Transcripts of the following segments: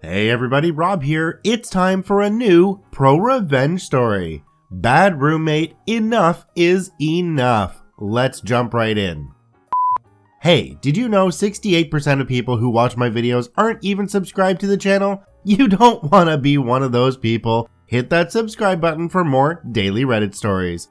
Hey everybody, Rob here. It's time for a new ProRevenge story. Bad roommate, enough is enough. Let's jump right in. Hey, did you know 68% of people who watch my videos aren't even subscribed to the channel? You don't want to be one of those people. Hit that subscribe button for more daily Reddit stories.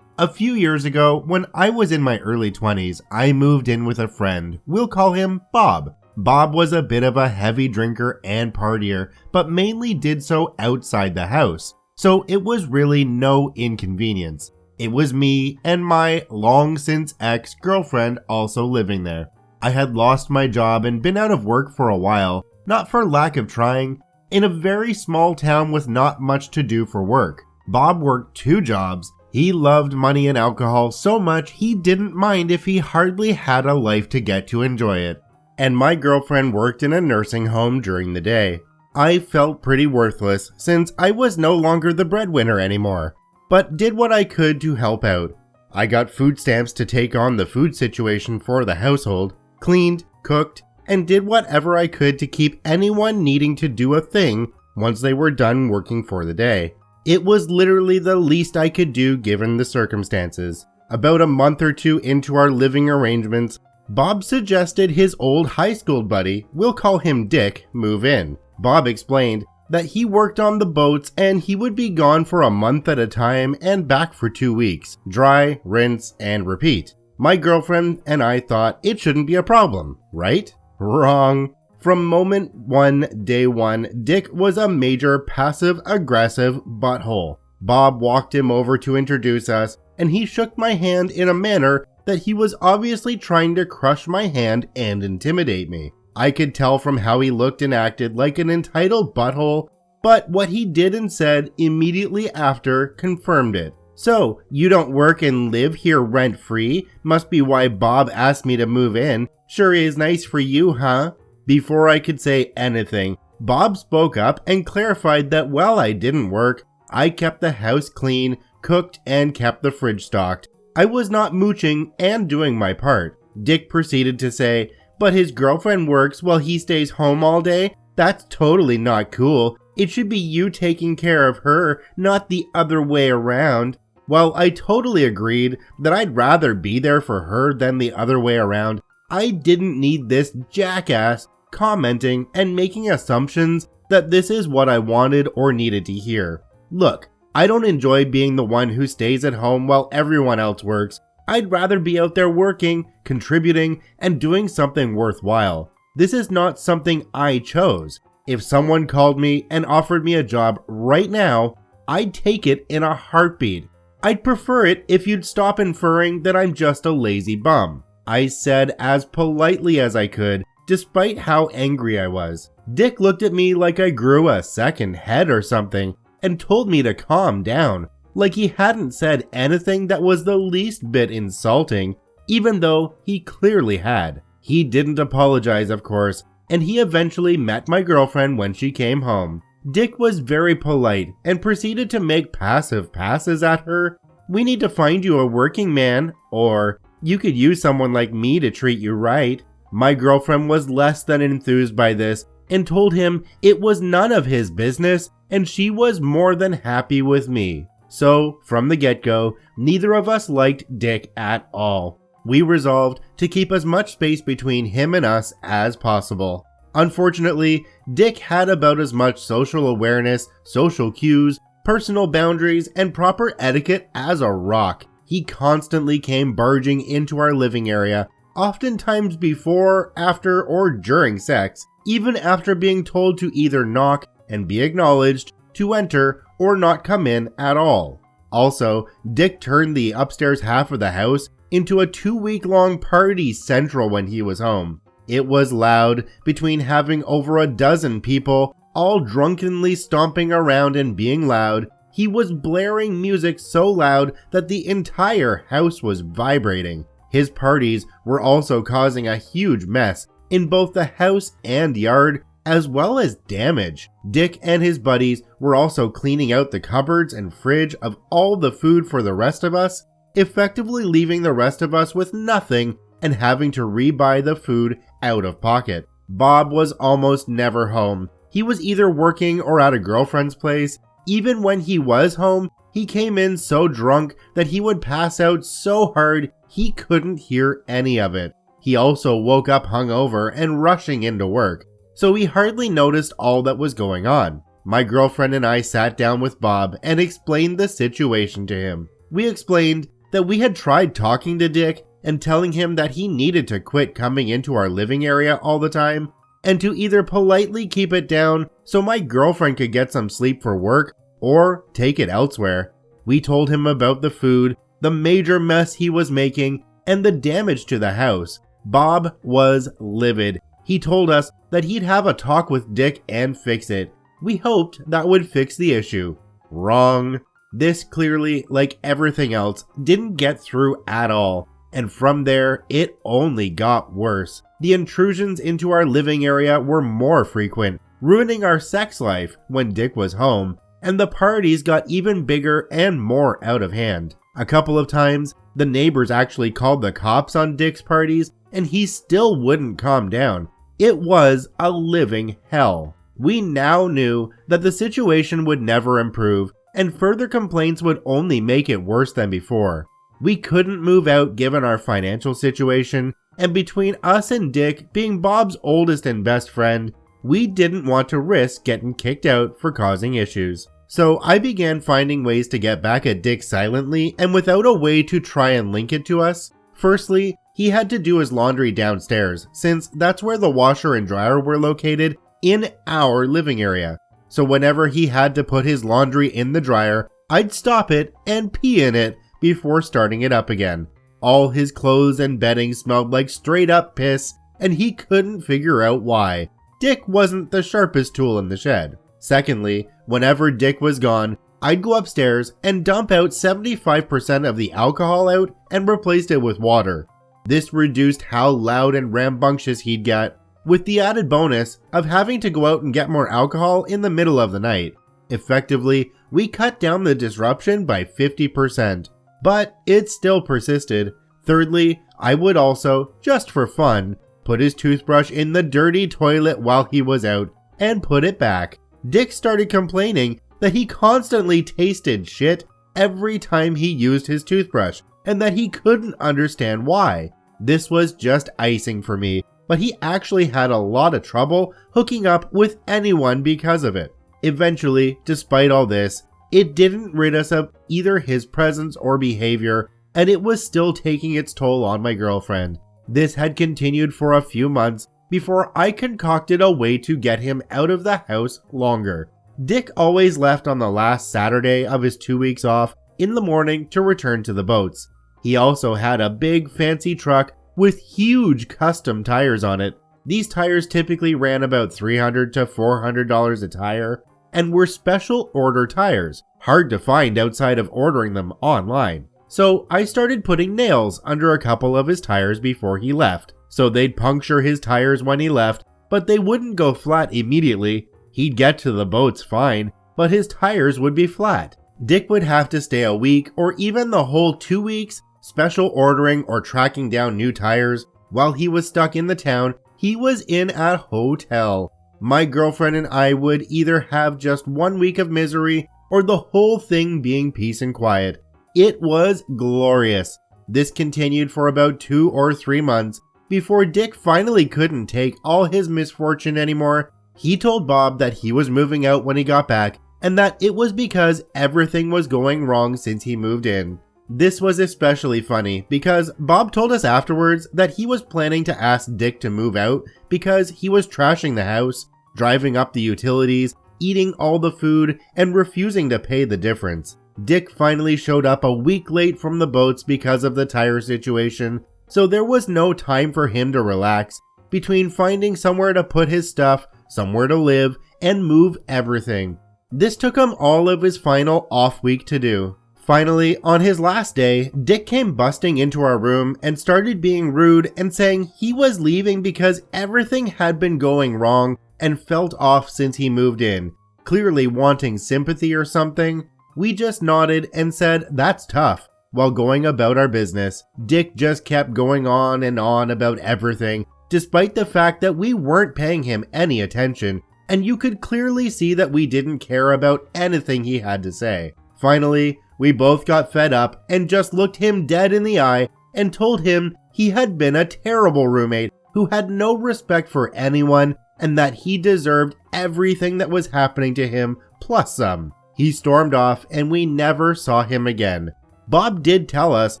A few years ago, when I was in my early 20s, I moved in with a friend. We'll call him Bob. Bob was a bit of a heavy drinker and partier, but mainly did so outside the house, so it was really no inconvenience. It was me and my long-since ex-girlfriend also living there. I had lost my job and been out of work for a while, not for lack of trying. In a very small town with not much to do for work, Bob worked 2 jobs. He loved money and alcohol so much he didn't mind if he hardly had a life to get to enjoy it. And my girlfriend worked in a nursing home during the day. I felt pretty worthless since I was no longer the breadwinner anymore, but did what I could to help out. I got food stamps to take on the food situation for the household, cleaned, cooked, and did whatever I could to keep anyone needing to do a thing once they were done working for the day. It was literally the least I could do given the circumstances. About a month or 2 into our living arrangements, Bob suggested his old high school buddy, we'll call him Dick, move in. Bob explained that he worked on the boats and he would be gone for a month at a time and back for 2 weeks. Dry, rinse, and repeat. My girlfriend and I thought it shouldn't be a problem, right? Wrong. From moment 1, day 1, Dick was a major passive-aggressive butthole. Bob walked him over to introduce us, and he shook my hand in a manner that he was obviously trying to crush my hand and intimidate me. I could tell from how he looked and acted like an entitled butthole, but what he did and said immediately after confirmed it. So, you don't work and live here rent-free? Must be why Bob asked me to move in. Sure is nice for you, huh? Before I could say anything, Bob spoke up and clarified that while I didn't work, I kept the house clean, cooked, and kept the fridge stocked. I was not mooching and doing my part. Dick proceeded to say, but his girlfriend works while he stays home all day? That's totally not cool. It should be you taking care of her, not the other way around. While I totally agreed that I'd rather be there for her than the other way around, I didn't need this jackass commenting and making assumptions that this is what I wanted or needed to hear. Look, I don't enjoy being the one who stays at home while everyone else works. I'd rather be out there working, contributing, and doing something worthwhile. This is not something I chose. If someone called me and offered me a job right now, I'd take it in a heartbeat. I'd prefer it if you'd stop inferring that I'm just a lazy bum. I said as politely as I could, despite how angry I was. Dick looked at me like I grew a second head or something, and told me to calm down, like he hadn't said anything that was the least bit insulting, even though he clearly had. He didn't apologize, of course, and he eventually met my girlfriend when she came home. Dick was very polite and proceeded to make passive passes at her. We need to find you a working man, or you could use someone like me to treat you right. My girlfriend was less than enthused by this and told him it was none of his business and she was more than happy with me. So, from the get-go, neither of us liked Dick at all. We resolved to keep as much space between him and us as possible. Unfortunately, Dick had about as much social awareness, social cues, personal boundaries, and proper etiquette as a rock. He constantly came barging into our living area, oftentimes before, after, or during sex, even after being told to either knock and be acknowledged, to enter, or not come in at all. Also, Dick turned the upstairs half of the house into a 2-week-long party central when he was home. It was loud, between having over a dozen people, all drunkenly stomping around and being loud. He was blaring music so loud that the entire house was vibrating. His parties were also causing a huge mess in both the house and yard, as well as damage. Dick and his buddies were also cleaning out the cupboards and fridge of all the food for the rest of us, effectively leaving the rest of us with nothing and having to rebuy the food out of pocket. Bob was almost never home. He was either working or at a girlfriend's place. Even when he was home, he came in so drunk that he would pass out so hard he couldn't hear any of it. He also woke up hungover and rushing into work, so we hardly noticed all that was going on. My girlfriend and I sat down with Bob and explained the situation to him. We explained that we had tried talking to Dick and telling him that he needed to quit coming into our living area all the time, and to either politely keep it down so my girlfriend could get some sleep for work, or take it elsewhere. We told him about the food, the major mess he was making, and the damage to the house. Bob was livid. He told us that he'd have a talk with Dick and fix it. We hoped that would fix the issue. Wrong. This clearly, like everything else, didn't get through at all. And from there, it only got worse. The intrusions into our living area were more frequent, ruining our sex life when Dick was home, and the parties got even bigger and more out of hand. A couple of times, the neighbors actually called the cops on Dick's parties, and he still wouldn't calm down. It was a living hell. We now knew that the situation would never improve, and further complaints would only make it worse than before. We couldn't move out given our financial situation, and between us and Dick being Bob's oldest and best friend, we didn't want to risk getting kicked out for causing issues. So I began finding ways to get back at Dick silently and without a way to try and link it to us. Firstly, he had to do his laundry downstairs, since that's where the washer and dryer were located in our living area. So whenever he had to put his laundry in the dryer, I'd stop it and pee in it before starting it up again. All his clothes and bedding smelled like straight up piss, and he couldn't figure out why. Dick wasn't the sharpest tool in the shed. Secondly, whenever Dick was gone, I'd go upstairs and dump out 75% of the alcohol out and replaced it with water. This reduced how loud and rambunctious he'd get, with the added bonus of having to go out and get more alcohol in the middle of the night. Effectively, we cut down the disruption by 50%, but it still persisted. Thirdly, I would also, just for fun, put his toothbrush in the dirty toilet while he was out and put it back. Dick started complaining that he constantly tasted shit every time he used his toothbrush and that he couldn't understand why. This was just icing for me, but he actually had a lot of trouble hooking up with anyone because of it. Eventually, despite all this, it didn't rid us of either his presence or behavior, and it was still taking its toll on my girlfriend. This had continued for a few months before I concocted a way to get him out of the house longer. Dick always left on the last Saturday of his 2 weeks off in the morning to return to the boats. He also had a big fancy truck with huge custom tires on it. These tires typically ran about $300 to $400 a tire and were special order tires, hard to find outside of ordering them online. So I started putting nails under a couple of his tires before he left, so they'd puncture his tires when he left, but they wouldn't go flat immediately. He'd get to the boats fine, but his tires would be flat. Dick would have to stay a week or even the whole 2 weeks special ordering or tracking down new tires. While he was stuck in the town he was in at hotel. My girlfriend and I would either have just 1 week of misery or the whole thing being peace and quiet. It was glorious. This continued for about 2 or 3 months before Dick finally couldn't take all his misfortune anymore. He told Bob that he was moving out when he got back and that it was because everything was going wrong since he moved in. This was especially funny because Bob told us afterwards that he was planning to ask Dick to move out because he was trashing the house, driving up the utilities, eating all the food, and refusing to pay the difference. Dick finally showed up a week late from the boats because of the tire situation, so there was no time for him to relax between finding somewhere to put his stuff, somewhere to live, and move everything. This took him all of his final off week to do. Finally, on his last day, Dick came busting into our room and started being rude and saying he was leaving because everything had been going wrong and felt off since he moved in, clearly wanting sympathy or something. We just nodded and said that's tough, while going about our business. Dick just kept going on and on about everything, despite the fact that we weren't paying him any attention, and you could clearly see that we didn't care about anything he had to say. Finally, we both got fed up and just looked him dead in the eye and told him he had been a terrible roommate who had no respect for anyone and that he deserved everything that was happening to him plus some. He stormed off and we never saw him again. Bob did tell us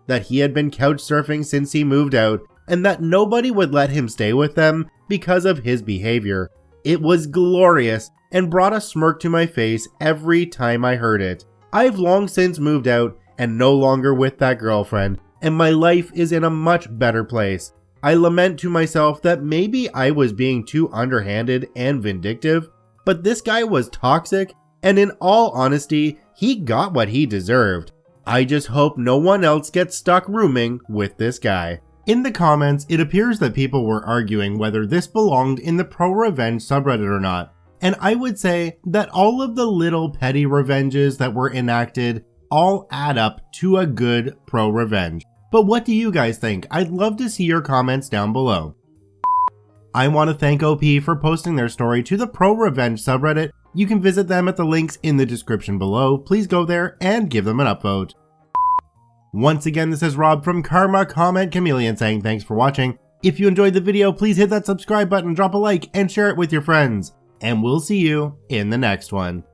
that he had been couch surfing since he moved out and that nobody would let him stay with them because of his behavior. It was glorious and brought a smirk to my face every time I heard it. I've long since moved out and no longer with that girlfriend, and my life is in a much better place. I lament to myself that maybe I was being too underhanded and vindictive, but this guy was toxic, and in all honesty, he got what he deserved. I just hope no one else gets stuck rooming with this guy. In the comments, it appears that people were arguing whether this belonged in the ProRevenge subreddit or not, and I would say that all of the little petty revenges that were enacted all add up to a good ProRevenge. But what do you guys think? I'd love to see your comments down below. I want to thank OP for posting their story to the ProRevenge subreddit. You can visit them at the links in the description below. Please go there and give them an upvote. Once again, this is Rob from Karma Comment Chameleon saying thanks for watching. If you enjoyed the video, please hit that subscribe button, drop a like, and share it with your friends. And we'll see you in the next one.